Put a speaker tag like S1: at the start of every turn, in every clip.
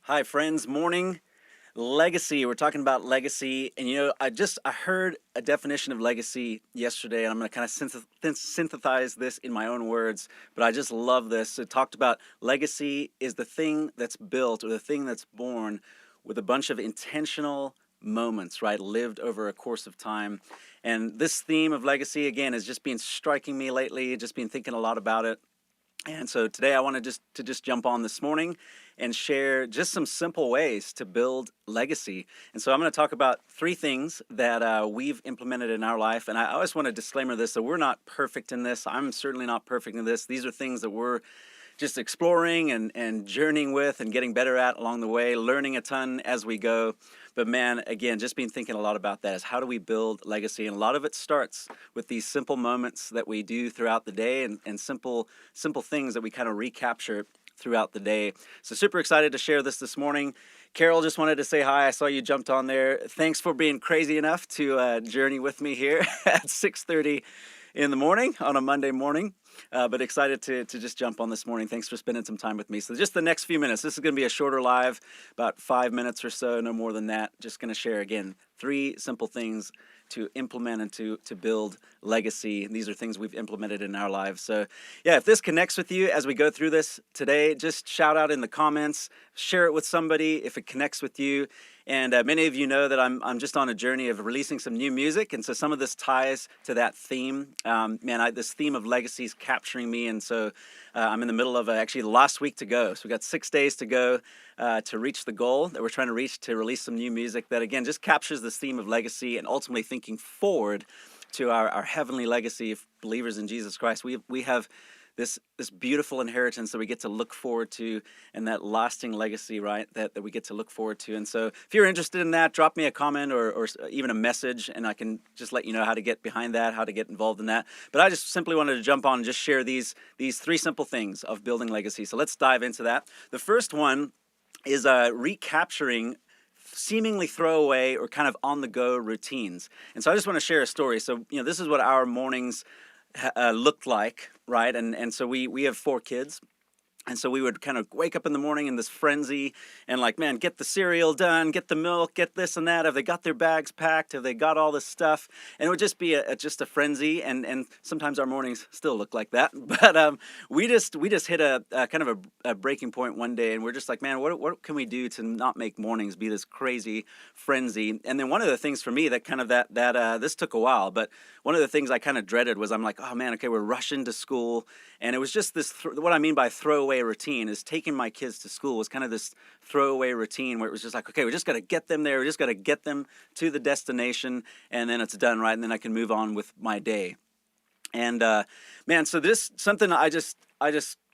S1: Hi, friends. Morning. Legacy. We're talking about legacy. And I heard a definition of legacy yesterday, and I'm going to kind of synthesize this in my own words, but I just love this. It talked about legacy is the thing that's built or the thing that's born with a bunch of intentional moments, right? Lived over a course of time. And this theme of legacy, again, has just been striking me lately, just been thinking a lot about it. And so today I wanted just jump on this morning and share just some simple ways to build legacy. And so I'm going to talk about three things that we've implemented in our life. And I always want to disclaimer this, that we're not perfect in this. I'm certainly not perfect in this. These are things that we're just exploring and journeying with and getting better at along the way, learning a ton as we go. But man, again, just been thinking a lot about that is how do we build legacy? And a lot of it starts with these simple moments that we do throughout the day and simple things that we kind of recapture throughout the day. So super excited to share this morning. Carol, just wanted to say hi. I saw you jumped on there. Thanks for being crazy enough to journey with me here at 6:30 in the morning on a Monday morning. But excited to just jump on this morning. Thanks for spending some time with me. So just the next few minutes, this is going to be a shorter live, about 5 minutes or so, no more than that. Just going to share, again, three simple things to implement and to build legacy. And these are things we've implemented in our lives. So yeah, if this connects with you as we go through this today, just shout out in the comments, share it with somebody if it connects with you. And many of you know that I'm just on a journey of releasing some new music, and so some of this ties to that theme. This theme of legacy is capturing me, and so I'm in the middle of actually the last week to go. So we've got 6 days to go to reach the goal that we're trying to reach, to release some new music that, again, just captures this theme of legacy and ultimately thinking forward to our heavenly legacy of believers in Jesus Christ. We have this beautiful inheritance that we get to look forward to, and that lasting legacy, right, that we get to look forward to. And so if you're interested in that, drop me a comment or even a message, and I can just let you know how to get behind that, how to get involved in that. But I just simply wanted to jump on and just share these three simple things of building legacy. So let's dive into that. The first one is recapturing seemingly throwaway or kind of on-the-go routines. And so I just want to share a story. So, this is what our mornings looked like, right? And so we have 4 kids. And so we would kind of wake up in the morning in this frenzy and like, man, get the cereal done, get the milk, get this and that. Have they got their bags packed? Have they got all this stuff? And it would just be just a frenzy. And sometimes our mornings still look like that. But we just hit a kind of a breaking point one day, and we're just like, man, what can we do to not make mornings be this crazy frenzy? And then one of the things for me that kind of this took a while, but one of the things I kind of dreaded was I'm like, oh man, okay, we're rushing to school. And it was just this, what I mean by throwaway routine is taking my kids to school was kind of this throwaway routine where it was just like, okay, we just got to get them there. We just got to get them to the destination, and then it's done, right? And then I can move on with my day. And man, so this something I just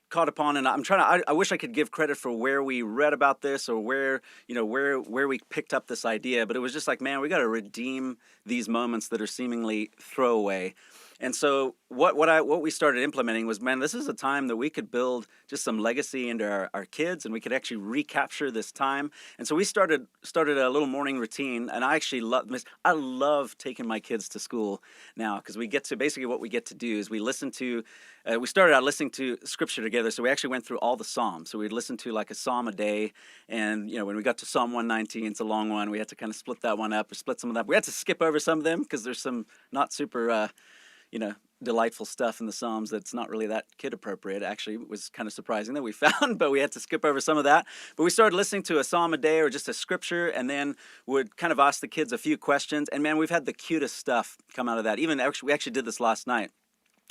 S1: caught upon, and I wish I could give credit for where we read about this or where we picked up this idea, but it was just like, man, we got to redeem these moments that are seemingly throwaway. And so what we started implementing was, man, this is a time that we could build just some legacy into our kids, and we could actually recapture this time. And so we started a little morning routine, and I actually love taking my kids to school now, because we get to, basically what we get to do is we started out listening to scripture together. So we actually went through all the Psalms. So we'd listen to like a Psalm a day. And, when we got to Psalm 119, it's a long one. We had to kind of split that one up or split some of that. We had to skip over some of them because there's some not super, delightful stuff in the Psalms that's not really that kid appropriate. Actually, it was kind of surprising that we found, but we had to skip over some of that. But we started listening to a Psalm a day or just a scripture, and then would kind of ask the kids a few questions. And man, we've had the cutest stuff come out of that. We actually did this last night.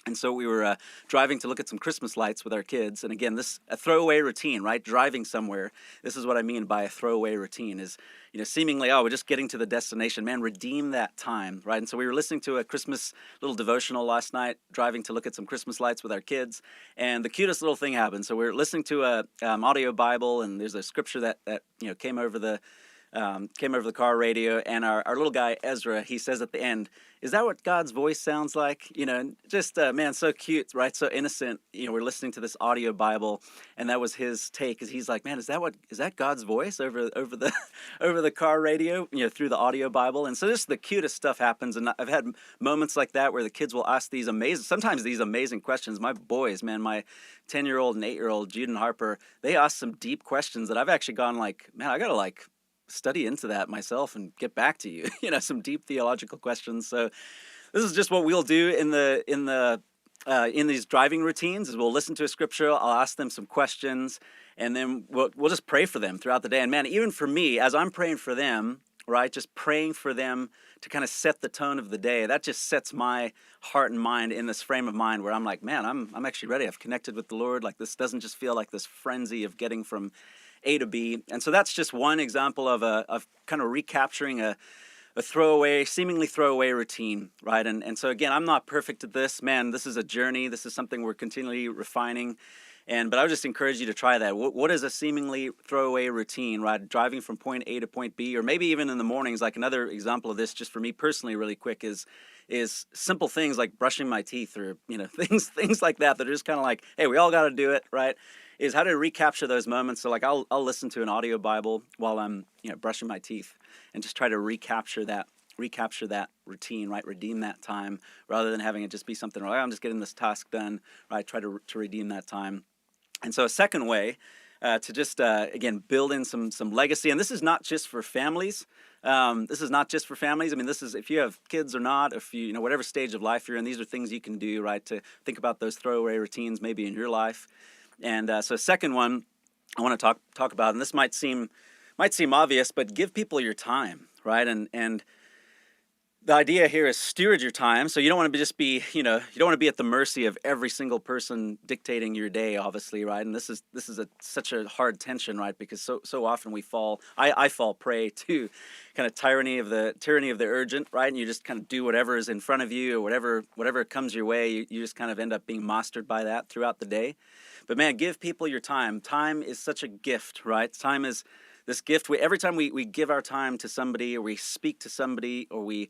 S1: And so we were driving to look at some Christmas lights with our kids. And again, a throwaway routine, right? Driving somewhere. This is what I mean by a throwaway routine is, seemingly, we're just getting to the destination. Man, redeem that time, right? And so we were listening to a Christmas little devotional last night, driving to look at some Christmas lights with our kids. And the cutest little thing happened. So we were listening to a audio Bible, and there's a scripture that came over the came over the car radio, and our little guy Ezra, he says at the end, "Is that what God's voice sounds like?" And just man, so cute, right? So innocent. We're listening to this audio Bible, and that was his take. Is he's like, "Man, is that God's voice over the over the car radio? Through the audio Bible." And so just the cutest stuff happens, and I've had moments like that where the kids will ask sometimes these amazing questions. My boys, man, my 10-year-old and 8-year-old Jude and Harper, they ask some deep questions that I've actually gone like, man, I gotta like study into that myself and get back to you. Some deep theological questions. So this is just what we'll do in these driving routines. Is we'll listen to a scripture, I'll ask them some questions, and then we'll just pray for them throughout the day. And man, even for me, as I'm praying for them, right, just praying for them to kind of set the tone of the day, that just sets my heart and mind in this frame of mind where I'm like, man, I'm actually ready. I've connected with the Lord. Like, this doesn't just feel like this frenzy of getting from A to B. And so that's just one example of kind of recapturing a seemingly throwaway routine, right? And so again, I'm not perfect at this. Man, this is a journey. This is something we're continually refining. But I would just encourage you to try that. What is a seemingly throwaway routine, right? Driving from point A to point B, or maybe even in the mornings. Like, another example of this, just for me personally, really quick, is simple things like brushing my teeth, or things like that are just kind of like, hey, we all got to do it, right? Is how to recapture those moments. So like, I'll listen to an audio Bible while I'm brushing my teeth, and just try to recapture that routine, right? Redeem that time, rather than having it just be something like, I'm just getting this task done, right? Try to redeem that time. And so a second way to just, again, build in some legacy, and this is not just for families. I mean, this is if you have kids or not, if whatever stage of life you're in, these are things you can do, right? To think about those throwaway routines maybe in your life. And so second one I want to talk about, and this might seem obvious, but give people your time, right? And the idea here is steward your time. So you don't want to you don't want to be at the mercy of every single person dictating your day, obviously, right? And this is such a hard tension, right? Because so often I fall prey to kind of tyranny of the urgent, right? And you just kind of do whatever is in front of you, or whatever comes your way. You just kind of end up being mastered by that throughout the day. But man, give people your time. Time is such a gift, right? Time is this gift. Every time we give our time to somebody, or we speak to somebody, or we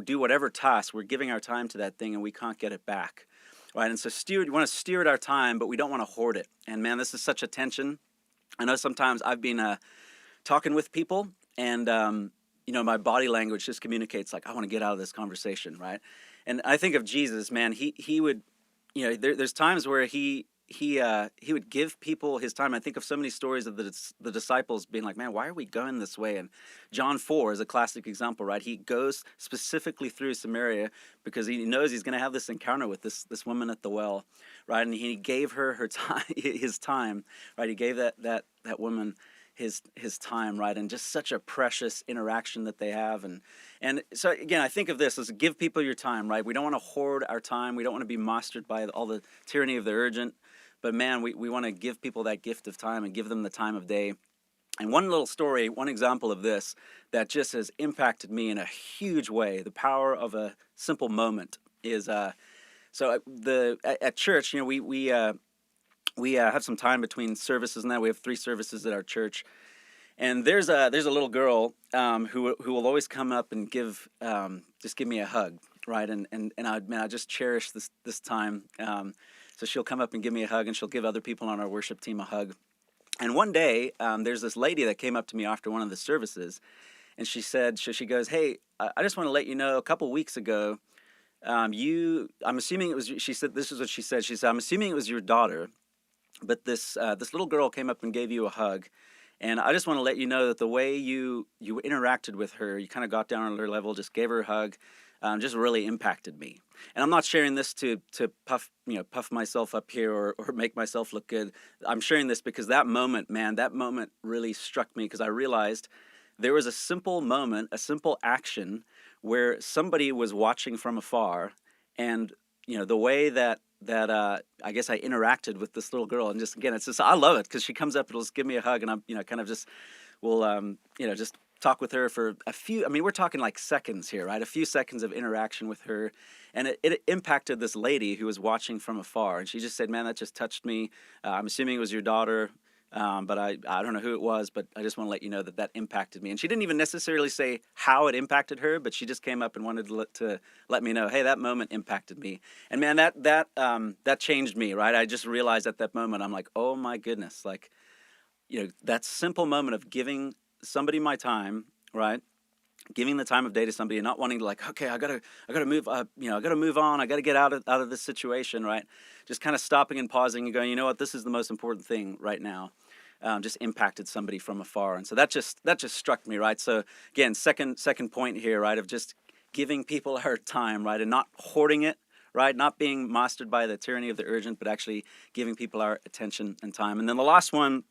S1: do whatever task, we're giving our time to that thing, and we can't get it back, right? And so we want to steward our time, but we don't want to hoard it. And man, this is such a tension. I know sometimes I've been talking with people, and my body language just communicates like, I want to get out of this conversation, right? And I think of Jesus, man. He would, there's times where he would give people his time. I think of so many stories of the disciples being like, man, why are we going this way? And John 4 is a classic example, right? He goes specifically through Samaria because he knows he's going to have this encounter with this woman at the well, right? And he gave her time, his time, right? He gave that woman his time, right? And just such a precious interaction that they have. And so again, I think of this as give people your time, right? We don't want to hoard our time. We don't want to be mastered by all the tyranny of the urgent. But man, we want to give people that gift of time and give them the time of day. And one little story, one example of this that just has impacted me in a huge way, the power of a simple moment, is at church, we have some time between services, and that we have 3 services at our church. And there's a little girl who will always come up and give me a hug, right? And I just cherish this time. So she'll come up and give me a hug, and she'll give other people on our worship team a hug. And one day, there's this lady that came up to me after one of the services, and she said, she goes, "Hey, I just want to let you know, a couple weeks ago, I'm assuming it was," she said, this is what she said. She said, "I'm assuming it was your daughter, but this little girl came up and gave you a hug. And I just want to let you know that the way you interacted with her, you kind of got down on her level, just gave her a hug, just really impacted me." And I'm not sharing this to puff myself up here, or make myself look good. I'm sharing this because that moment really struck me, because I realized there was a simple moment, a simple action where somebody was watching from afar, and the way that I guess I interacted with this little girl, and just again, it's just, I love it because she comes up and will just give me a hug, and I'm kind of just will just talk with her for a few. I mean, we're talking like seconds here, right? A few seconds of interaction with her, and it impacted this lady who was watching from afar, and she just said, "Man, that just touched me. I'm assuming it was your daughter. but I don't know who it was, but I just want to let you know that that impacted me. And she didn't even necessarily say how it impacted her, but she just came up and wanted to let me know, hey, that moment impacted me. And man, that changed me, right? I just realized at that moment, I'm like, oh my goodness, like, that simple moment of giving somebody my time, right? Giving the time of day to somebody and not wanting to, like, okay, I gotta move, I gotta move on. I gotta get out of this situation, right? Just kind of stopping and pausing and going, you know what, this is the most important thing right now. Just impacted somebody from afar, and so that just struck me, right? So again, second point here, right, of just giving people our time, right, and not hoarding it, right, not being mastered by the tyranny of the urgent, but actually giving people our attention and time. And then the last one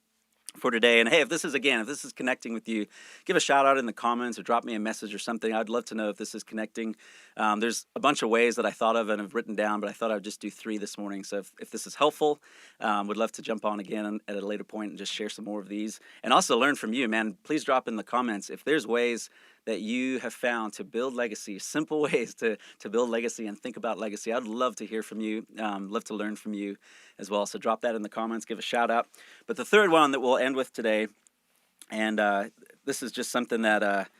S1: for today. And hey, if this is connecting with you, give a shout out in the comments or drop me a message or something. I'd love to know if this is connecting. There's a bunch of ways that I thought of and have written down, but I thought I'd just do 3 this morning. So if this is helpful, would love to jump on again at a later point and just share some more of these and also learn from you, man. Please drop in the comments if there's ways that you have found to build legacy, simple ways to build legacy and think about legacy. I'd love to hear from you, love to learn from you as well. So drop that in the comments, give a shout out. But the third one that we'll end with today, and this is just something that,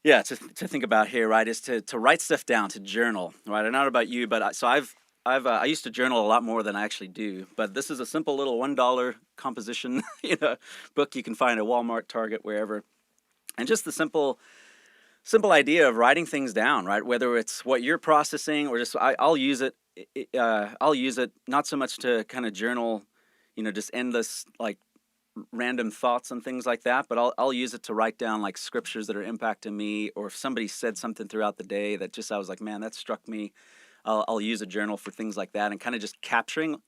S1: to think about here, right, is to write stuff down, to journal, right? I don't know about you, but I used to journal a lot more than I actually do. But this is a simple little $1 composition, book you can find at Walmart, Target, wherever. And just the simple idea of writing things down, right? Whether it's what you're processing or just I'll use it. I'll use it not so much to kind of journal, just endless like random thoughts and things like that, but I'll use it to write down like scriptures that are impacting me, or if somebody said something throughout the day that just I was like, man, that struck me. I'll use a journal for things like that and kind of just capturing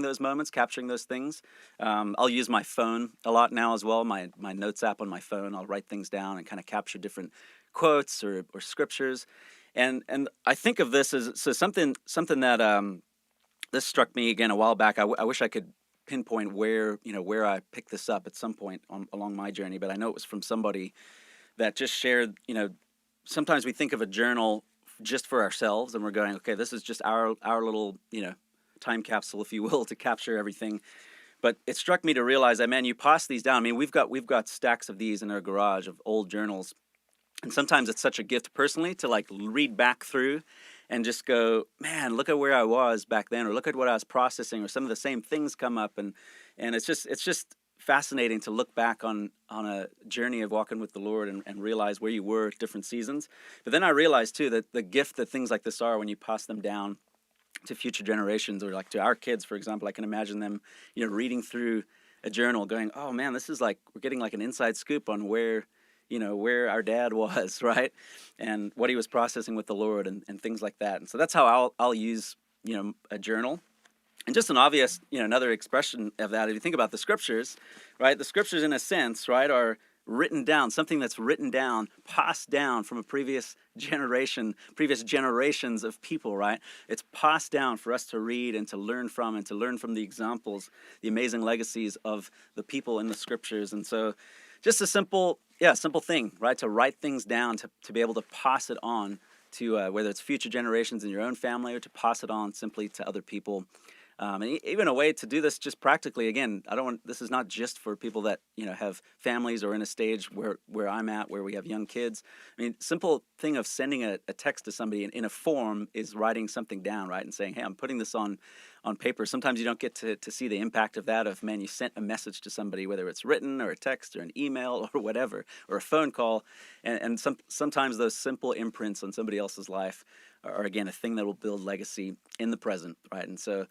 S1: those moments, capturing those things. I'll use my phone a lot now as well. My notes app on my phone. I'll write things down and kind of capture different quotes or scriptures. And I think of this as so something that this struck me again a while back. I wish I could pinpoint where I picked this up at some point along my journey, but I know it was from somebody that just shared. Sometimes we think of a journal just for ourselves, and we're going, okay, this is just our little time capsule, if you will, to capture everything. But it struck me to realize that, man, you pass these down. I mean, we've got stacks of these in our garage of old journals, and sometimes it's such a gift personally to like read back through and just go, man, look at where I was back then, or look at what I was processing, or some of the same things come up, and it's just fascinating to look back on a journey of walking with the Lord and realize where you were at different seasons. But then I realized too that the gift that things like this are when you pass them down to future generations, or like to our kids, for example. I can imagine them, reading through a journal going, oh man, this is like, we're getting like an inside scoop on where our dad was, right? And what he was processing with the Lord and things like that. And so that's how I'll use, a journal. And just an obvious, another expression of that, if you think about the scriptures, right? The scriptures, in a sense, right, are written down, something that's written down, passed down from a previous generations of people, right? It's passed down for us to read and to learn from the examples, the amazing legacies of the people in the scriptures. And so just a simple thing, right? To write things down, to be able to pass it on to whether it's future generations in your own family, or to pass it on simply to other people. And even a way to do this just practically. Again, this is not just for people that have families or in a stage where I'm at, where we have young kids. I mean, simple thing of sending a text to somebody in a form is writing something down, right, and saying, hey, I'm putting this on paper. Sometimes you don't get to see the impact of that. Of, man, you sent a message to somebody, whether it's written or a text or an email or whatever, or a phone call, and sometimes those simple imprints on somebody else's life are again a thing that will build legacy in the present, right? And so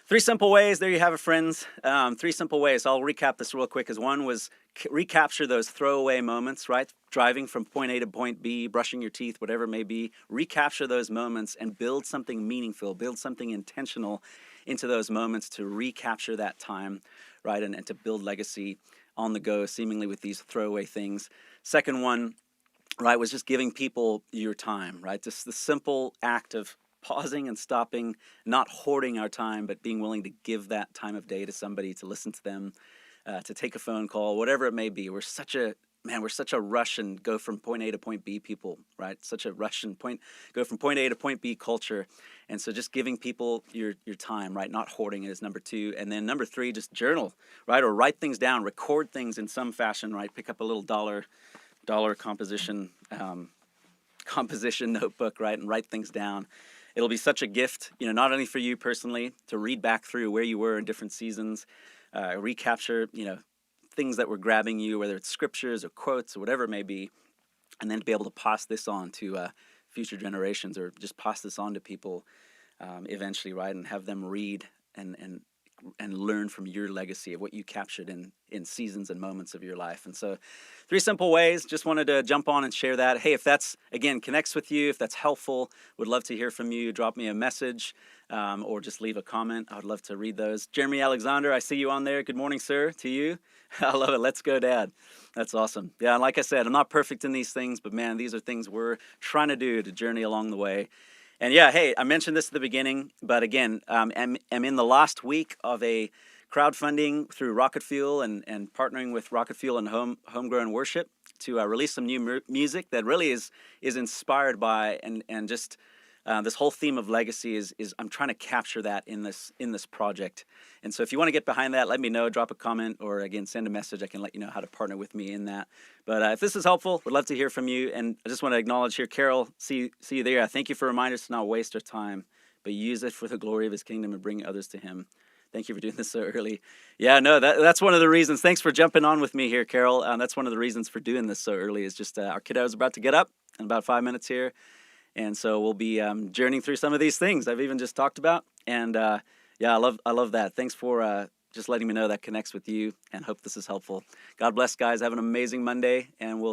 S1: 3 simple ways. There you have it, friends. 3 simple ways. I'll recap this real quick. As one was recapture those throwaway moments, right? Driving from point A to point B, brushing your teeth, whatever it may be. Recapture those moments and build something meaningful, build something intentional into those moments to recapture that time, right? And to build legacy on the go, seemingly with these throwaway things. Second one, right, was just giving people your time, right? Just the simple act of pausing and stopping, not hoarding our time, but being willing to give that time of day to somebody, to listen to them, to take a phone call, whatever it may be. We're such a man, we're such a rush and go from point A to point B people, right? Such a rush and go from point A to point B culture. And so just giving people your time, right? Not hoarding it is number two. And then number three, just journal, right? Or write things down, record things in some fashion, right? Pick up a little dollar composition notebook, right? And write things down. It'll be such a gift, not only for you personally to read back through where you were in different seasons, recapture, things that were grabbing you, whether it's scriptures or quotes or whatever it may be, and then to be able to pass this on to future generations, or just pass this on to people eventually, right? And have them read and learn from your legacy of what you captured in seasons and moments of your life. And so 3 simple ways, just wanted to jump on and share that. Hey, if that's, again, connects with you, if that's helpful, would love to hear from you. Drop me a message or just leave a comment. I would love to read those. Jeremy Alexander, I see you on there. Good morning, sir, to you. I love it. Let's go, Dad. That's awesome. Yeah, and like I said, I'm not perfect in these things, but man, these are things we're trying to do to journey along the way. And yeah, hey, I mentioned this at the beginning, but again, I'm in the last week of a crowdfunding through Rocket Fuel and partnering with Rocket Fuel and Homegrown Worship to release some new music that really is inspired by and just this whole theme of legacy is I'm trying to capture that in this project. And so if you want to get behind that, let me know, drop a comment, or again, send a message. I can let you know how to partner with me in that. But if this is helpful, would love to hear from you. And I just want to acknowledge here, Carol, see you there. I thank you for reminding us to not waste our time, but use it for the glory of his kingdom and bring others to him. Thank you for doing this so early. Yeah, no, that's one of the reasons. Thanks for jumping on with me here, Carol. That's one of the reasons for doing this so early is just our kiddo is about to get up in about 5 minutes here. And so we'll be journeying through some of these things I've even just talked about. And yeah, I love that. Thanks for just letting me know that connects with you, and hope this is helpful. God bless, guys. Have an amazing Monday, and we'll